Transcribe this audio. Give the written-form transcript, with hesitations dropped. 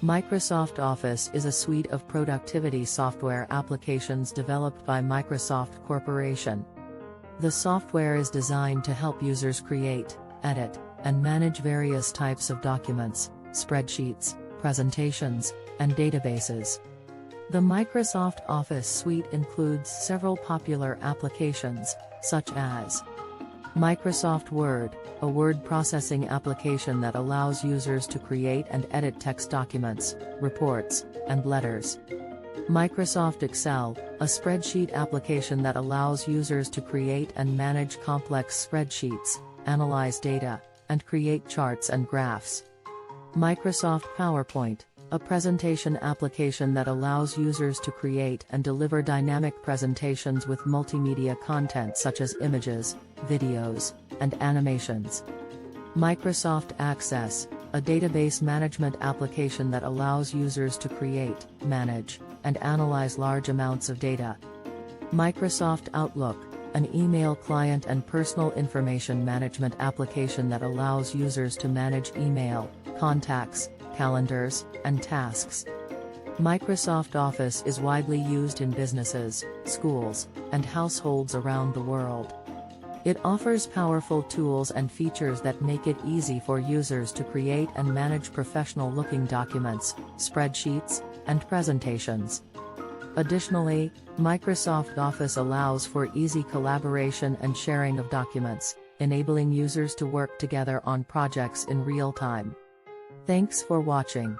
Microsoft Office is a suite of productivity software applications developed by Microsoft Corporation. The software is designed to help users create, edit, and manage various types of documents, spreadsheets, presentations, and databases. The Microsoft Office suite includes several popular applications, such as Microsoft Word, a word processing application that allows users to create and edit text documents, reports, and letters. Microsoft Excel, a spreadsheet application that allows users to create and manage complex spreadsheets, analyze data, and create charts and graphs. Microsoft PowerPoint, a presentation application that allows users to create and deliver dynamic presentations with multimedia content such as images, videos, and animations. Microsoft Access, a database management application that allows users to create, manage, and analyze large amounts of data. Microsoft Outlook, an email client and personal information management application that allows users to manage email, contacts, calendars, and tasks. Microsoft Office is widely used in businesses, schools, and households around the world. It offers powerful tools and features that make it easy for users to create and manage professional-looking documents, spreadsheets, and presentations. Additionally, Microsoft Office allows for easy collaboration and sharing of documents, enabling users to work together on projects in real time. Thanks for watching.